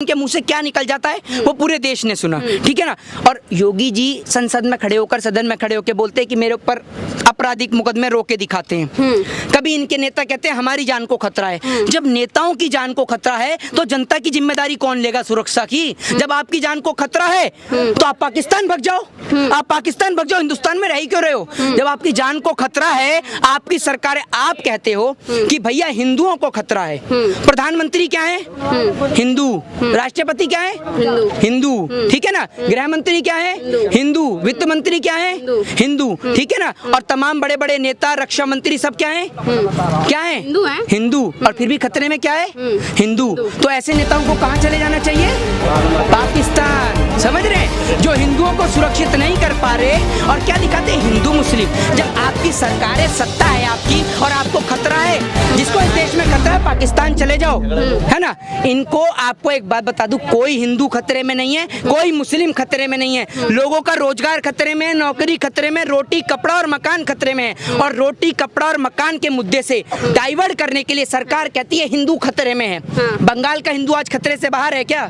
उनके मुंह से क्या निकल जाता है वो पूरे देश ने सुना, ठीक है ना। और योगी जी संसद में खड़े होकर, सदन में खड़े होकर बोलते हैं कि मेरे ऊपर आपराधिक मुकदमे रोके दिखाते हैं। कभी इनके नेता कहते हैं हमारी जान को खतरा है। जब नेताओं की जान को खतरा है तो जनता की जिम्मेदारी कौन लेगा सुरक्षा की? जब आपकी जान को खतरा है तो आप पाकिस्तान भाग जाओ, आप पाकिस्तान भाग जाओ, हिंदुस्तान में रह क्यों रहे हो? जब आपकी जान को खतरा है, आपकी सरकार, आप कहते हो कि भैया हिंदुओं को खतरा है। प्रधानमंत्री क्या है? हिंदू। राष्ट्रपति क्या है? हिंदू, ठीक है ना। गृह मंत्री क्या है? हिंदू। वित्त मंत्री क्या है? हिंदू, ठीक है ना। और तमाम बड़े बड़े नेता, रक्षा मंत्री सब क्या है? क्या है? हिंदू। और फिर भी खतरे में क्या है? हिंदू। तो ऐसे नेताओं को कहाँ चले जाना चाहिए? पाकिस्तान। समझ रहे? जो हिंदुओं को सुरक्षित नहीं कर पा रहे और क्या दिखाते हैं? हिंदू मुस्लिम। जब आपकी सरकार है, सत्ता है आपकी और आपको खतरा है, जिसको इस देश में खतरा है, पाकिस्तान चले जाओ, है ना। इनको आपको एक बात बता दूं, कोई हिंदू खतरे में नहीं है, कोई मुस्लिम खतरे में नहीं है। लोगों का रोजगार खतरे में है, नौकरी खतरे में, रोटी कपड़ा और मकान खतरे में है। और रोटी कपड़ा और मकान के मुद्दे से डाइवर्ट करने के लिए सरकार कहती है हिंदू खतरे में है। बंगाल का हिंदू आज खतरे से बाहर है क्या?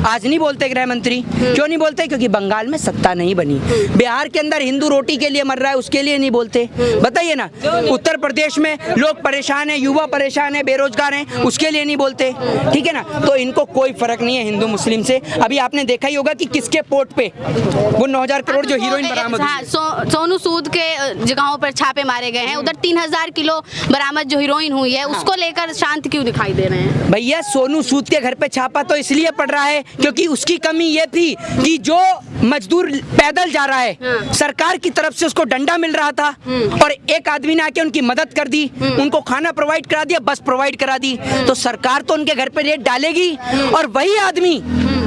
आज नहीं बोलते गृह मंत्री। क्यों नहीं बोलते? क्योंकि बंगाल में सत्ता नहीं बनी। बिहार के अंदर हिंदू रोटी के लिए मर रहा है, उसके लिए नहीं बोलते। बताइए ना। उत्तर प्रदेश में लोग परेशान है, युवा परेशान है, बेरोजगार हैं, उसके लिए नहीं बोलते, ठीक है ना। तो इनको कोई फर्क नहीं है हिंदू मुस्लिम से। अभी आपने देखा ही होगा कि किसके पोर्ट पे वो 9,000 करोड़ जो हीरोइन बरामद हुई। सोनू सूद के जगहों पर छापे मारे गए हैं, उधर 3,000 किलो बरामद जो हीरोइन हुई है, उसको लेकर शांत क्यों दिखाई दे रहे हैं? भैया सोनू सूद के घर पे छापा तो इसलिए पड़ रहा है क्योंकि उसकी कमी ये थी कि जो मजदूर पैदल जा रहा है, सरकार की तरफ से उसको डंडा मिल रहा था और एक आदमी ने आके उनकी मदद कर दी, उनको खाना प्रोवाइड करा दिया, बस प्रोवाइड करा दी। तो सरकार तो उनके घर पे रेड डालेगी। और वही आदमी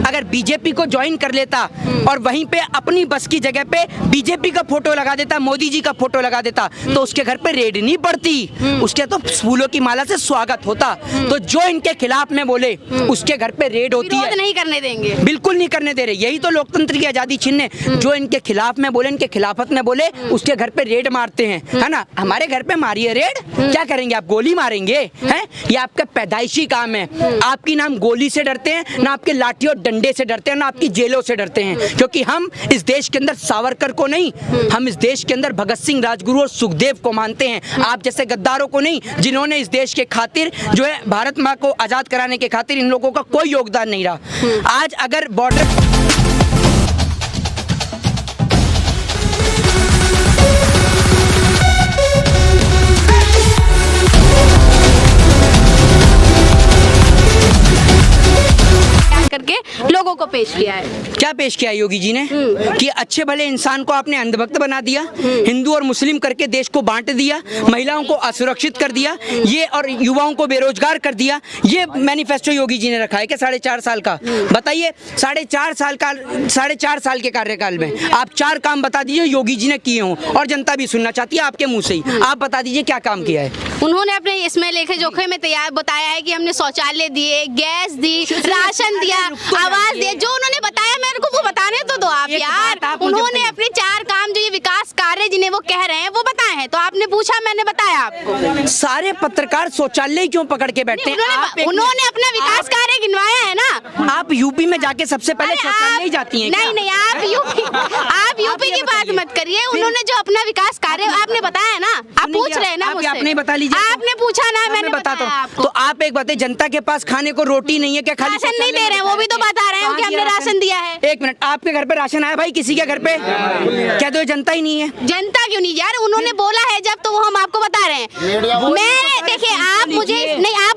अगर बीजेपी को ज्वाइन कर लेता और वहीं पे अपनी बस की जगह पे बीजेपी का फोटो लगा देता, मोदी जी का फोटो लगा देता, तो उसके घर पे रेड नहीं पड़ती, उसके तो फूलों की माला से स्वागत होता। तो जो इनके खिलाफ में बोले उसके घर पे रेड होती है। नहीं करने देंगे, बिल्कुल नहीं करने दे रहे। यही तो लोकतंत्र की आजादी छीनने। जो इनके खिलाफ में बोले, इनके खिलाफत में बोले, उसके घर पे रेड मारते हैं, है ना। हमारे घर पे मारिए रेड, क्या करेंगे आप? गोली मारेंगे? हैं? ये आपका पैदाइशी काम है। आपकी नाम गोली से डरते हैं ना, आपके लाठी और डंडे से डरते हैं ना, आपकी जेलों से डरते हैं। क्योंकि हम इस देश के अंदर सावरकर को नहीं, हम इस देश के अंदर भगत सिंह, राजगुरु और सुखदेव को मानते हैं। आप जैसे गद्दारों को नहीं, जिन्होंने इस देश के खातिर जो है भारत माँ को आजाद कराने के खातिर इन लोगों का कोई योगदान नहीं रहा। आज अगर बॉर्डर करके लोगों को पेश किया है। क्या पेश किया योगी जी ने? कि अच्छे भले इंसान को आपने अंधभक्त बना दिया, हिंदू और मुस्लिम करके देश को बांट दिया, महिलाओं को असुरक्षित कर दिया, ये और युवाओं को बेरोजगार कर दिया। ये मैनिफेस्टो योगी जी ने रखा है क्या 4.5 साल का? बताइए, 4.5 साल के कार्यकाल में आप 4 काम बता दीजिए योगी जी ने किए हों, और जनता भी सुनना चाहती है आपके मुंह से ही। आप बता दीजिए क्या काम किया है। उन्होंने अपने इसमें लेखे जोखे में तैयार बताया है कि हमने शौचालय दिए, गैस दी, राशन दिया, आवास दिया। जो उन्होंने बताया मेरे को वो बताने तो दो आप यार। उन्होंने अपने 4 काम जो ये विकास कार्य जिन्हें वो कह रहे हैं वो बताए हैं, तो आपने पूछा, मैंने बताया आपको। सारे पत्रकार शौचालय क्यों पकड़ के बैठते हैं? उन्होंने अपना विकास कार्य गिनवाया है ना। आप यूपी में जाके सबसे पहले शौचालय जाती हैं? नहीं, आप यूपी की बात मत करिए। उन्होंने जो अपना विकास कार्य आपने बताया है ना, आप पूछ रहे हैं ना मुझसे। आपने बता लीजिए। आपने पूछा ना, मैंने बताता हूँ। तो आप एक बात है, जनता के पास खाने को रोटी नहीं है क्या? खाली राशन नहीं दे रहे हैं, वो भी तो बता रहे हैं कि हमने राशन दिया है। एक मिनट, आपके घर पे राशन आया भाई? किसी के घर पे? क्या तो जनता ही नहीं है? जनता क्यों नहीं यार? उन्होंने बोला है जब, तो वो हम आपको बता रहे हैं। मैं देखिए, आप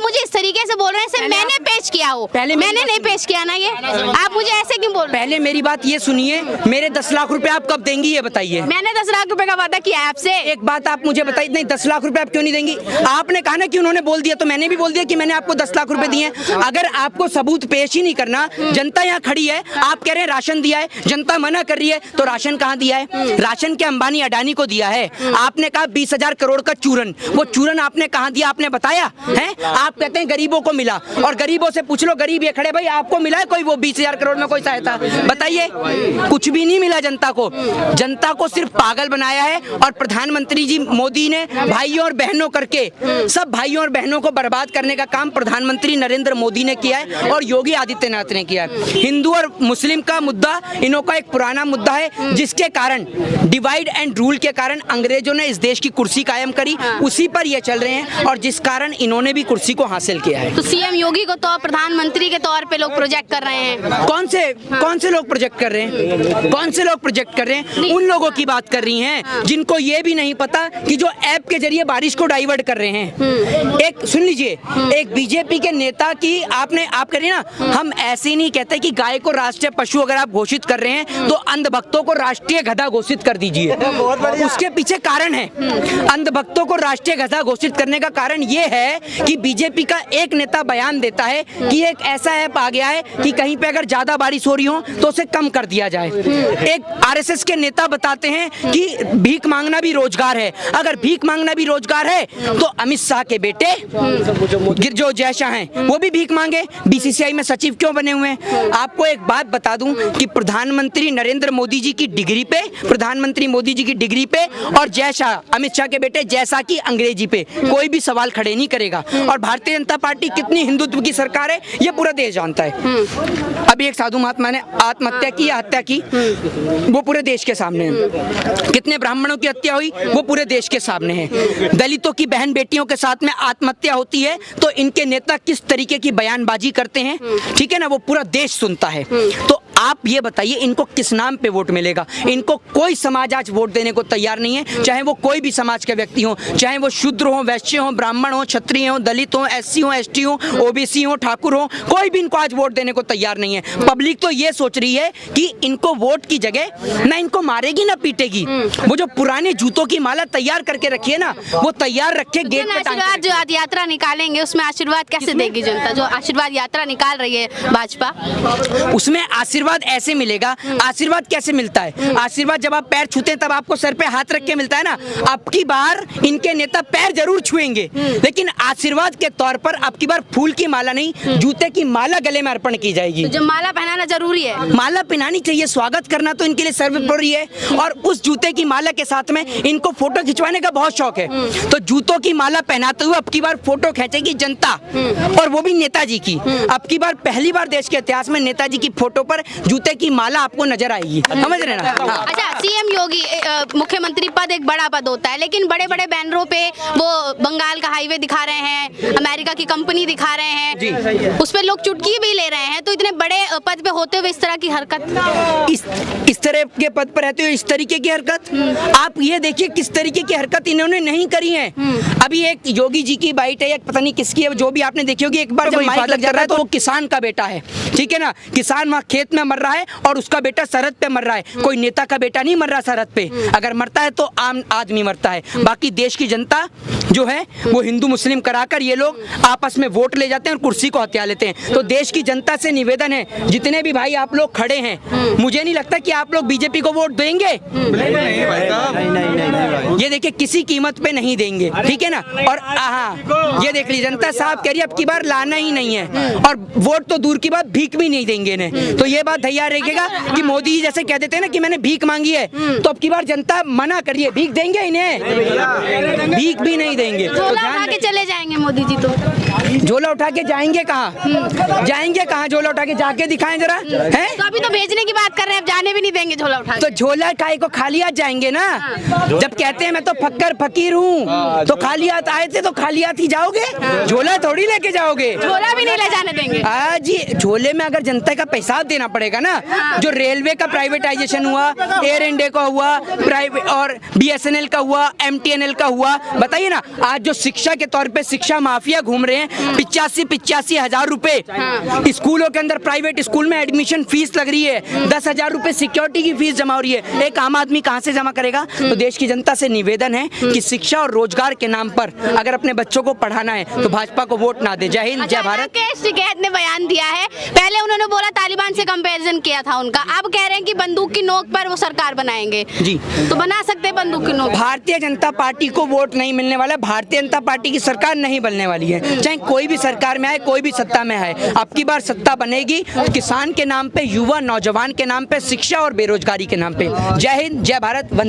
मुझे इस तरीके से बोल रहे हैं सिर्फ मैंने पेश किया हो, पहले मैंने नहीं पेश किया ना। ये आप मुझे ऐसे क्यों बोल रहे हैं? पहले मेरी बात ये सुनिए, मेरे 10 लाख रुपए आप कब देंगी ये बताइए। मैंने 10 लाख रुपए का वादा किया है आपसे। एक बात आप मुझे बताइए, नहीं 10 लाख रुपए आप क्यों नहीं देंगी? आपने कहा ना कि उन्होंने बोल दिया, तो मैंने भी बोल दिया कि मैंने आपको 10 लाख रुपए दिए। अगर आपको सबूत पेश ही नहीं करना, जनता जनता यहाँ खड़ी है, आप कह रहे हैं राशन दिया है, जनता मना कर रही है, तो राशन कहाँ दिया है? राशन के अंबानी अडानी को दिया है। आपने कहा 20,000 करोड़ का चूरन, वो चूरन आपने कहाँ दिया? आपने बताया है? आप कहते हैं गरीबों को मिला, और गरीबों से पूछ लो, गरीब ये खड़े, भाई आपको मिला है कोई वो 20,000 करोड़ में कोई सहायता? बताइए, कुछ भी नहीं मिला जनता को। जनता को सिर्फ पागल बनाया है, और प्रधानमंत्री जी मोदी ने भाइयों और बहनों करके, सब भाइयों और बहनों को बर्बाद करने का काम प्रधानमंत्री नरेंद्र मोदी ने किया है और योगी आदित्यनाथ ने किया है। हिंदू और मुस्लिम का मुद्दा इन्हों का एक पुराना मुद्दा है, जिसके कारण डिवाइड एंड रूल के कारण अंग्रेजों ने इस देश की कुर्सी कायम करी, उसी पर ये चल रहे हैं, और जिस कारण इन्होंने भी कुर्सी को हासिल किया है। तो सीएम योगी को तो प्रधानमंत्री के तौर पे लोग प्रोजेक्ट कर रहे हैं। कौन से लोग प्रोजेक्ट कर रहे हैं? कौन से लोग प्रोजेक्ट कर रहे हैं? उन लोगों की बात कर रही हैं जिनको ये भी नहीं पता कि जो ऐप के जरिए बारिश को डाइवर्ट कर रहे हैं। एक सुन लीजिए, एक बीजेपी के नेता की आप कह रही ना, हम ऐसे नहीं कहते कि गाय को राष्ट्रीय पशु अगर आप घोषित कर रहे हैं तो अंधभक्तों को राष्ट्रीय गधा घोषित कर दीजिए। उसके पीछे कारण है। अंधभक्तों को राष्ट्रीय गधा घोषित करने का कारण ये है कि बीजेपी का एक नेता बयान देता है कि एक ऐसा ऐप आ गया है कि कहीं पे अगर ज्यादा बारिश हो रही हो तो उसे कम कर दिया जाए। एक आरएसएस के नेता बताते हैं कि भीख मांगना भी रोजगार है। अगर भीख मांगना भी रोजगार है तो अमित शाह के बेटे जो जय शाह हैं वो भी भीख मांगे, बीसीसीआई में सचिव क्यों बने हुए हैं? आपको एक बात बता दूं कि प्रधानमंत्री नरेंद्र मोदी जी की डिग्री पे, प्रधानमंत्री मोदी जी की डिग्री पे, और जय शाह अमित शाह के बेटे जैसा की अंग्रेजी पे कोई भी सवाल खड़े नहीं करेगा। और भारतीय जनता पार्टी कितनी हिंदुत्व की सरकार है ये पूरा देश जानता है। अभी एक साधु महात्मा ने आत्महत्या की या हत्या की, वो पूरे देश के सामने है। कितने ब्राह्मणों की हत्या हुई वो पूरे देश के सामने है। दलितों की बहन बेटियों के साथ में आत्महत्या होती है तो इनके नेता किस तरीके की बयानबाजी करते हैं, ठीक है ना, वो पूरा देश सुनता है। तो आप ये बताइए इनको किस नाम पे वोट मिलेगा? इनको कोई समाज आज वोट देने को तैयार नहीं है, चाहे वो कोई भी समाज के व्यक्ति हो, चाहे वो शूद्र हो, वैश्य हो, ब्राह्मण हो, क्षत्रिय हो, दलित हो, एससी हो, एसटी हो, ओबीसी हो, ठाकुर हो, कोई भी इनको आज वोट देने को तैयार नहीं है। पब्लिक तो ये सोच रही है कि इनको वोट की जगह ना इनको मारेगी ना पीटेगी। वो जो पुराने जूतों की माला तैयार करके रखी है ना, वो तैयार रखे गेट पे टांग के। जो यात्रा निकालेंगे उसमें आशीर्वाद कैसे देगी जनता? जो आशीर्वाद यात्रा निकाल रही है भाजपा, उसमें आशीर्वाद ऐसे मिलेगा। आशीर्वाद कैसे मिलता है? आशीर्वाद जब आप पैर छूते हैं तब आपको सर पे हाथ रख के मिलता है ना। अब की बार इनके नेता पैर जरूर छुएंगे, लेकिन आशीर्वाद के तौर पर अब की बार फूल की माला नहीं, जूते की माला गले में अर्पण की जाएगी। तो जो माला पहनाना जरूरी है, माला पहनानी चाहिए, स्वागत करना तो इनके लिए सर्वोपरि है। और उस जूते की माला के साथ में इनको फोटो खिंचवाने का बहुत शौक है, तो जूतों की माला पहनाते हुए अब की बार फोटो खींचेगी जनता, और वो भी नेताजी की। अब की बार पहली बार देश के इतिहास में नेताजी की फोटो पर जूते की माला आपको नजर आएगी, समझ रहे ना? हाँ। अच्छा, सीएम योगी मुख्यमंत्री पद एक बड़ा पद होता है, लेकिन बड़े बड़े बैनरों पे वो बंगाल का हाईवे दिखा रहे हैं, अमेरिका की कंपनी दिखा रहे हैं, उस पे लोग चुटकी भी ले रहे हैं। तो इतने बड़े पद पे होते हुए इस तरह की हरकत, इस तरह के पद पर रहते हुए इस तरीके की हरकत, आप ये देखिए किस तरीके की हरकत इन्होंने नहीं करी है। अभी एक योगी जी की बाइट है या पता नहीं किसकी है, जो भी आपने देखी होगी, एक बार जब माइक लग जाता है तो वो किसान का बेटा है, ठीक है ना, किसान वहाँ खेत में मर रहा है और उसका बेटा सरहद पे मर रहा है। कोई नेता का बेटा नहीं मर रहा सरहद पे, अगर मरता है तो आम आदमी मरता है। बाकी देश की जनता जो है वो हिंदू मुस्लिम कराकर ये लोग आपस में वोट ले जाते हैं और कुर्सी को हत्या लेते हैं। तो देश की जनता से निवेदन है, जितने भी भाई आप लोग खड़े हैं, मुझे नहीं लगता कि आप लोग बीजेपी को वोट देंगे। ये देखिए किसी कीमत पे नहीं देंगे, ठीक है ना। और हाँ, ये देख लीजिए जनता साहब कह रही है अब की बार लाना ही नहीं है, और वोट तो दूर की बात भीख भी नहीं देंगे इन्हें। तो ये बात तैयार रहेगा कि मोदी जी जैसे कह देते हैं ना कि मैंने भीख मांगी है, तो अब की बार जनता मना करिए, भीख देंगे इन्हें? भीख भी नहीं देंगे। झोला उठा के चले जाएंगे मोदी जी। तो झोला उठा के जाएंगे कहाँ? जाएंगे कहाँ? झोला उठा के जाके दिखाएं जरा, हैं? तो अभी तो भेजने की बात कर रहे हैं, अब जाने भी नहीं देंगे झोला उठा के। तो झोला काहे को, खाली हाथ जाएंगे ना। जब कहते हैं मैं तो फक्कर फकीर हूँ, तो खाली हाथ आए थे तो खाली हाथ ही जाओगे, झोला थोड़ी लेके जाओगे। झोला भी नहीं ले जाने देंगे। जी, झोले में अगर जनता का पैसा देना पड़ेगा ना, जो रेलवे का प्राइवेटाइजेशन हुआ, एयर इंडिया का हुआ, प्राइवेट और BSNL का हुआ, MTNL का हुआ, बताइए ना। आज जो शिक्षा के तौर पे शिक्षा माफिया घूम रहे हैं, 85 हजार रुपए स्कूलों के अंदर, प्राइवेट स्कूल में एडमिशन फीस लग रही है, 10,000 रुपए सिक्योरिटी की फीस जमा हो रही है। एक आम आदमी कहां से जमा करेगा? तो देश की जनता से निवेदन है कि शिक्षा और रोजगार के नाम पर अगर अपने बच्चों को पढ़ाना है तो भाजपा को वोट ना दे। जय हिंद, जय भारत। राकेश टिकैत ने बयान दिया है, पहले उन्होंने बोला तालिबान से कंपैरिजन किया था उनका, अब कह रहे हैं कि बंदूक की नोक पर वो सरकार बनाएंगे। जी, तो बना सकते हैं बंदूक की नोक। भारतीय जनता पार्टी को वोट नहीं मिलने वाला, भारतीय जनता पार्टी की सरकार नहीं बनने वाली है, चाहे कोई भी सरकार में आए, कोई भी सत्ता में आए। अब की बार सत्ता बनेगी किसान के नाम पे, युवा नौजवान के नाम पे, शिक्षा और बेरोजगारी के नाम पे। जय हिंद, जय भारत।